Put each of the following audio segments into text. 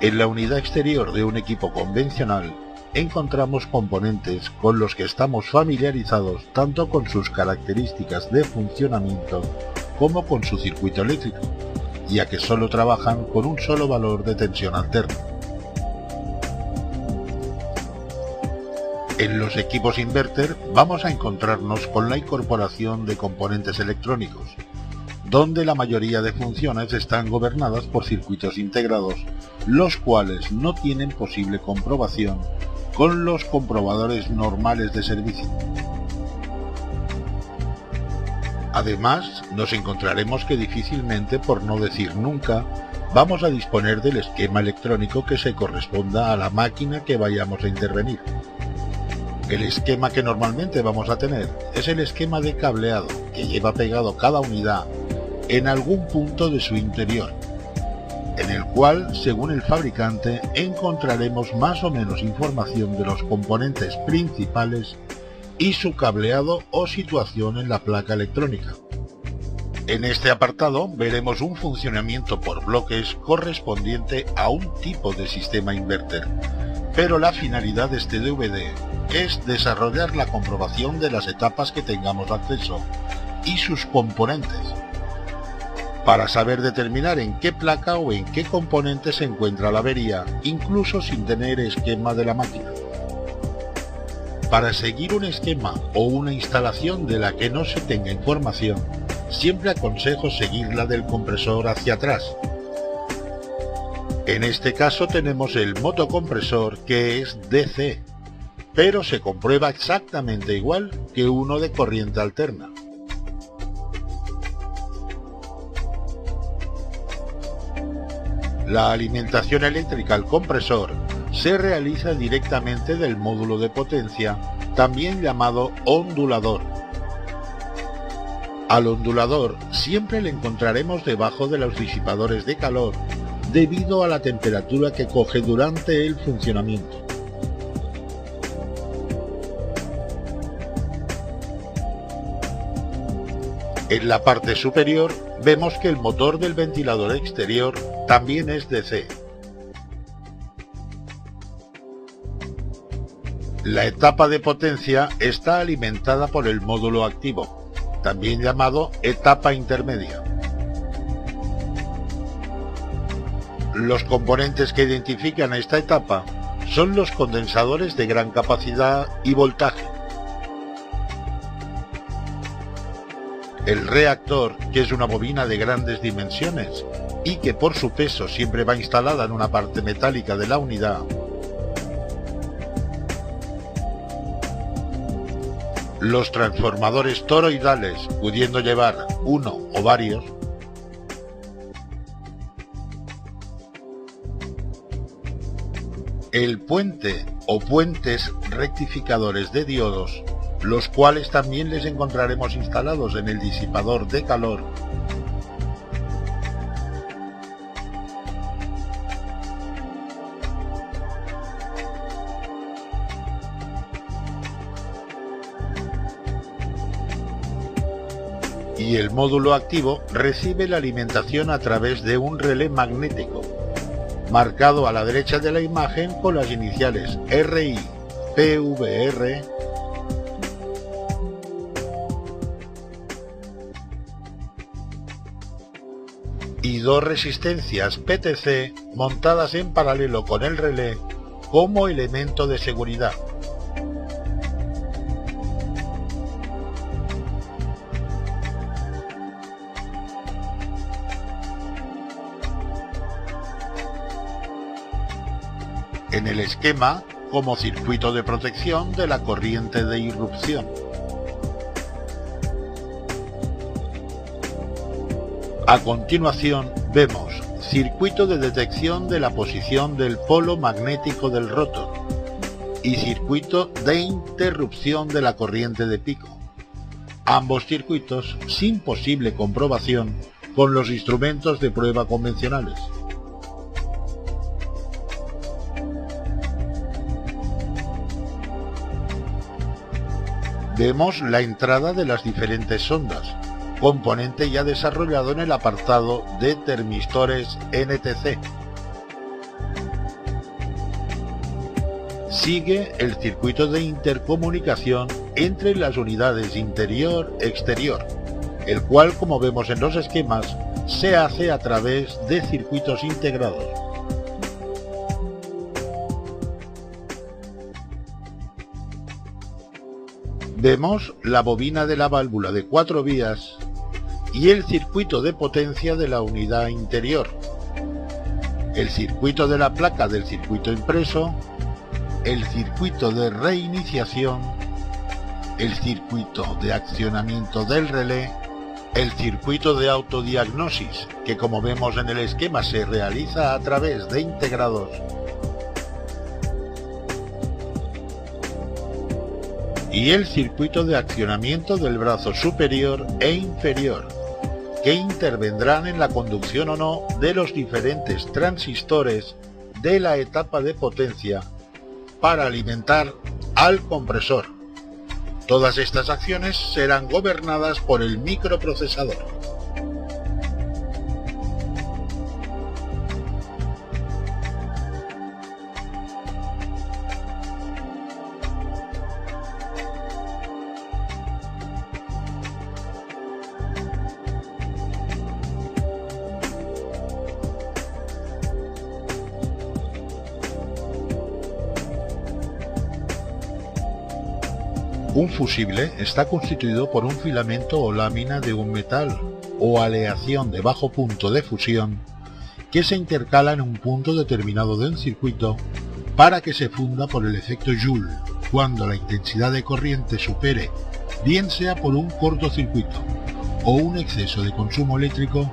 En la unidad exterior de un equipo convencional encontramos componentes con los que estamos familiarizados tanto con sus características de funcionamiento como con su circuito eléctrico, ya que solo trabajan con un solo valor de tensión alterno. En los equipos inverter vamos a encontrarnos con la incorporación de componentes electrónicos, donde la mayoría de funciones están gobernadas por circuitos integrados, los cuales no tienen posible comprobación con los comprobadores normales de servicio. Además, nos encontraremos que difícilmente, por no decir nunca, vamos a disponer del esquema electrónico que se corresponda a la máquina que vayamos a intervenir. El esquema que normalmente vamos a tener es el esquema de cableado que lleva pegado cada unidad en algún punto de su interior, en el cual, según el fabricante, encontraremos más o menos información de los componentes principales y su cableado o situación en la placa electrónica. En este apartado veremos un funcionamiento por bloques correspondiente a un tipo de sistema inverter, pero la finalidad de este DVD es desarrollar la comprobación de las etapas que tengamos acceso y sus componentes, para saber determinar en qué placa o en qué componente se encuentra la avería, incluso sin tener esquema de la máquina. Para seguir un esquema o una instalación de la que no se tenga información, siempre aconsejo seguir la del compresor hacia atrás. En este caso tenemos el motocompresor, que es DC, pero se comprueba exactamente igual que uno de corriente alterna. La alimentación eléctrica al compresor se realiza directamente del módulo de potencia, también llamado ondulador. Al ondulador siempre le encontraremos debajo de los disipadores de calor, debido a la temperatura que coge durante el funcionamiento. En la parte superior vemos que el motor del ventilador exterior también es DC. La etapa de potencia está alimentada por el módulo activo, también llamado etapa intermedia. Los componentes que identifican a esta etapa son los condensadores de gran capacidad y voltaje. El reactor, que es una bobina de grandes dimensiones y que por su peso siempre va instalada en una parte metálica de la unidad. Los transformadores toroidales, pudiendo llevar uno o varios. El puente o puentes rectificadores de diodos, los cuales también les encontraremos instalados en el disipador de calor. Y el módulo activo recibe la alimentación a través de un relé magnético, marcado a la derecha de la imagen con las iniciales RI, PVR, y dos resistencias PTC montadas en paralelo con el relé como elemento de seguridad. En el esquema, como circuito de protección de la corriente de irrupción. A continuación vemos circuito de detección de la posición del polo magnético del rotor y circuito de interrupción de la corriente de pico, ambos circuitos sin posible comprobación con los instrumentos de prueba convencionales. Vemos la entrada de las diferentes sondas, componente ya desarrollado en el apartado de termistores NTC. Sigue el circuito de intercomunicación entre las unidades interior-exterior, el cual, como vemos en los esquemas, se hace a través de circuitos integrados. Vemos la bobina de la válvula de 4 vías y el circuito de potencia de la unidad interior, el circuito de la placa del circuito impreso, el circuito de reiniciación, el circuito de accionamiento del relé, el circuito de autodiagnosis, que como vemos en el esquema se realiza a través de integrados, y el circuito de accionamiento del brazo superior e inferior, que intervendrán en la conducción o no de los diferentes transistores de la etapa de potencia para alimentar al compresor. Todas estas acciones serán gobernadas por el microprocesador. Un fusible está constituido por un filamento o lámina de un metal o aleación de bajo punto de fusión que se intercala en un punto determinado de un circuito para que se funda por el efecto Joule cuando la intensidad de corriente supere, bien sea por un cortocircuito o un exceso de consumo eléctrico,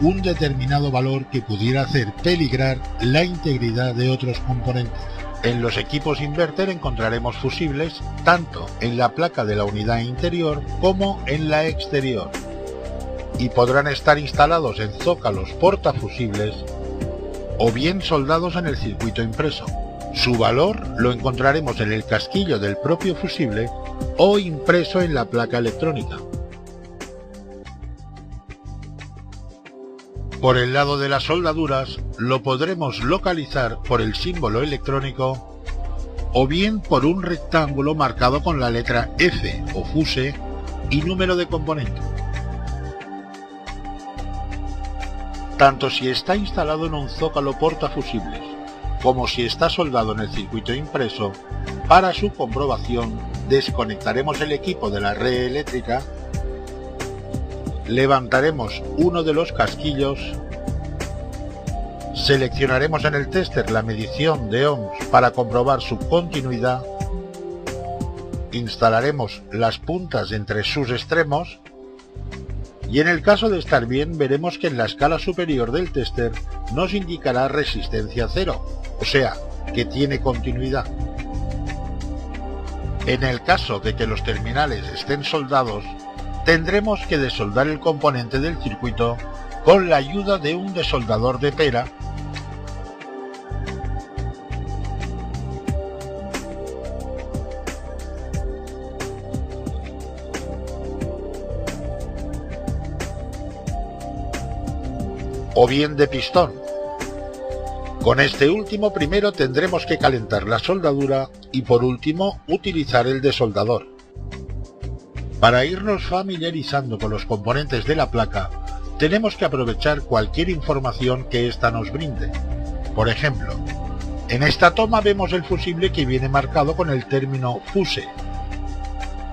un determinado valor que pudiera hacer peligrar la integridad de otros componentes. En los equipos inverter encontraremos fusibles tanto en la placa de la unidad interior como en la exterior, y podrán estar instalados en zócalos portafusibles o bien soldados en el circuito impreso. Su valor lo encontraremos en el casquillo del propio fusible o impreso en la placa electrónica. Por el lado de las soldaduras lo podremos localizar por el símbolo electrónico o bien por un rectángulo marcado con la letra F o fuse y número de componente. Tanto si está instalado en un zócalo portafusibles como si está soldado en el circuito impreso, para su comprobación desconectaremos el equipo de la red eléctrica, levantaremos uno de los casquillos, seleccionaremos en el tester la medición de ohms para comprobar su continuidad, instalaremos las puntas entre sus extremos y en el caso de estar bien veremos que en la escala superior del tester nos indicará resistencia cero, o sea, que tiene continuidad. En el caso de que los terminales estén soldados, tendremos que desoldar el componente del circuito con la ayuda de un desoldador de pera o bien de pistón. Con este último primero tendremos que calentar la soldadura y por último utilizar el desoldador. Para irnos familiarizando con los componentes de la placa, tenemos que aprovechar cualquier información que ésta nos brinde. Por ejemplo, en esta toma vemos el fusible que viene marcado con el término fuse.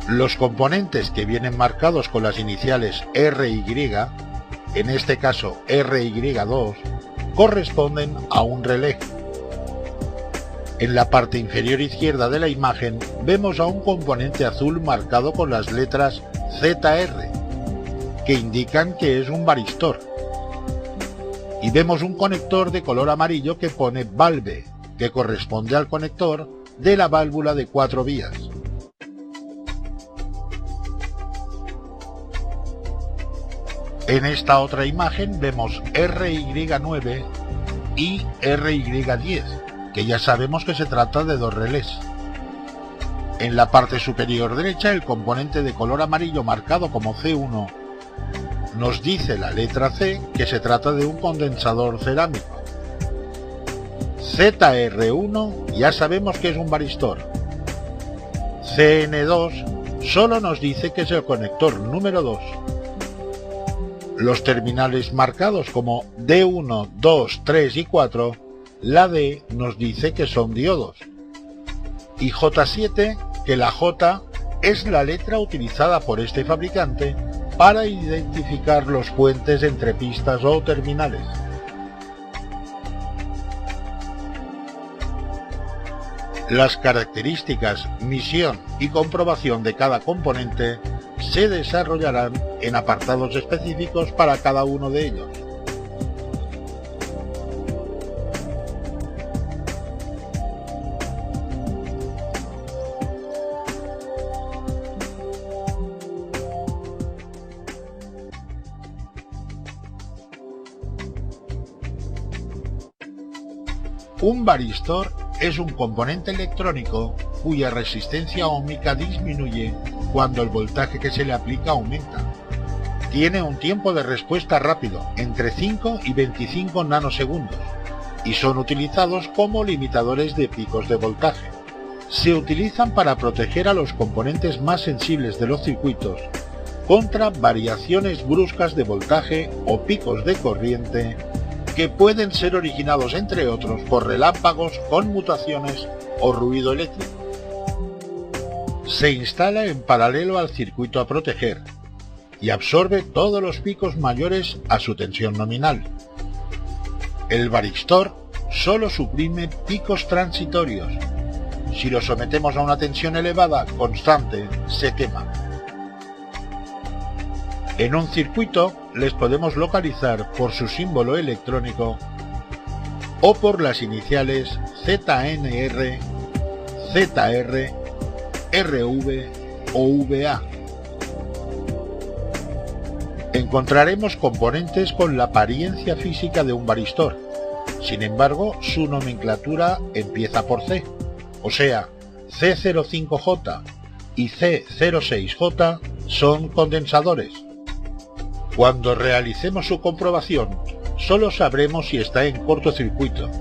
Los componentes que vienen marcados con las iniciales RY, en este caso RY2, corresponden a un relé. En la parte inferior izquierda de la imagen vemos a un componente azul marcado con las letras ZR, que indican que es un varistor. Y vemos un conector de color amarillo que pone valve, que corresponde al conector de la válvula de 4 vías. En esta otra imagen vemos RY9 y RY10, que ya sabemos que se trata de dos relés. En la parte superior derecha el componente de color amarillo marcado como C1 nos dice la letra C que se trata de un condensador cerámico. ZR1 ya sabemos que es un varistor. CN2 solo nos dice que es el conector número 2. Los terminales marcados como D1, 2, 3 y 4, la D nos dice que son diodos. Y J7, que la J es la letra utilizada por este fabricante para identificar los puentes entre pistas o terminales. Las características, misión y comprobación de cada componente se desarrollarán en apartados específicos para cada uno de ellos. Un varistor es un componente electrónico cuya resistencia óhmica disminuye cuando el voltaje que se le aplica aumenta. Tiene un tiempo de respuesta rápido, entre 5 y 25 nanosegundos, y son utilizados como limitadores de picos de voltaje. Se utilizan para proteger a los componentes más sensibles de los circuitos contra variaciones bruscas de voltaje o picos de corriente que pueden ser originados, entre otros, por relámpagos, conmutaciones o ruido eléctrico. Se instala en paralelo al circuito a proteger y absorbe todos los picos mayores a su tensión nominal. El varistor solo suprime picos transitorios. Si lo sometemos a una tensión elevada constante, se quema. En un circuito les podemos localizar por su símbolo electrónico o por las iniciales ZNR, ZR, RV o VA. Encontraremos componentes con la apariencia física de un varistor. Sin embargo, su nomenclatura empieza por C, o sea, C05J y C06J son condensadores. Cuando realicemos su comprobación, solo sabremos si está en cortocircuito,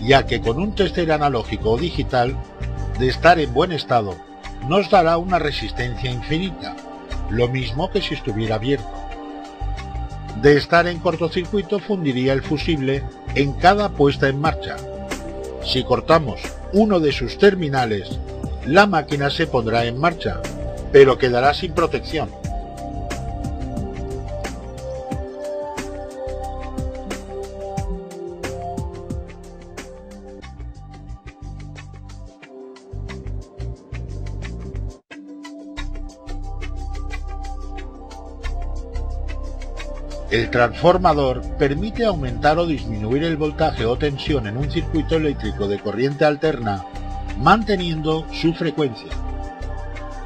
ya que con un tester analógico o digital, de estar en buen estado, nos dará una resistencia infinita, lo mismo que si estuviera abierto. De estar en cortocircuito, fundiría el fusible en cada puesta en marcha. Si cortamos uno de sus terminales, la máquina se pondrá en marcha, pero quedará sin protección. El transformador permite aumentar o disminuir el voltaje o tensión en un circuito eléctrico de corriente alterna, manteniendo su frecuencia.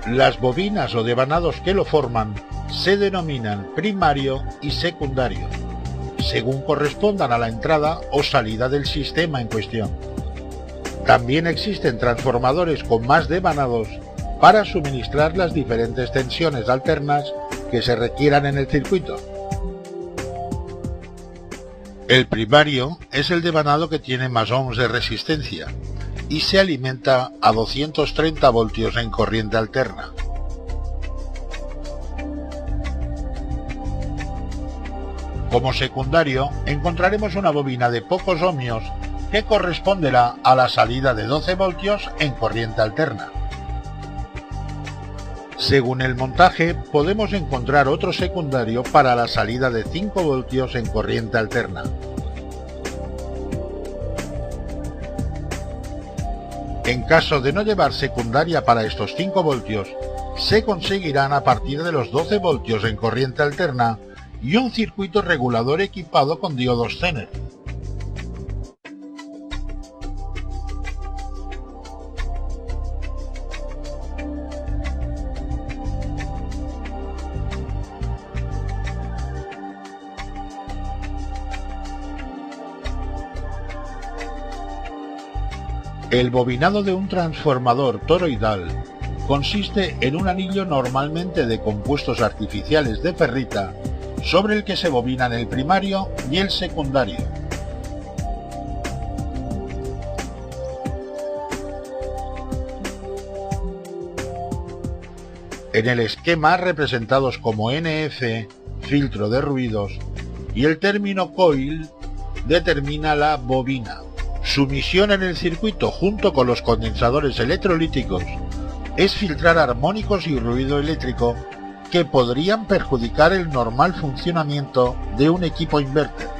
Las bobinas o devanados que lo forman se denominan primario y secundario, según correspondan a la entrada o salida del sistema en cuestión. También existen transformadores con más devanados para suministrar las diferentes tensiones alternas que se requieran en el circuito. El primario es el devanado que tiene más ohms de resistencia y se alimenta a 230 voltios en corriente alterna. Como secundario, encontraremos una bobina de pocos ohmios que corresponderá a la salida de 12 voltios en corriente alterna. Según el montaje, podemos encontrar otro secundario para la salida de 5 voltios en corriente alterna. En caso de no llevar secundaria para estos 5 voltios, se conseguirán a partir de los 12 voltios en corriente alterna y un circuito regulador equipado con diodos Zener. El bobinado de un transformador toroidal consiste en un anillo normalmente de compuestos artificiales de ferrita sobre el que se bobinan el primario y el secundario. En el esquema representados como NF, filtro de ruidos, y el término coil determina la bobina. Su misión en el circuito, junto con los condensadores electrolíticos, es filtrar armónicos y ruido eléctrico que podrían perjudicar el normal funcionamiento de un equipo inverter.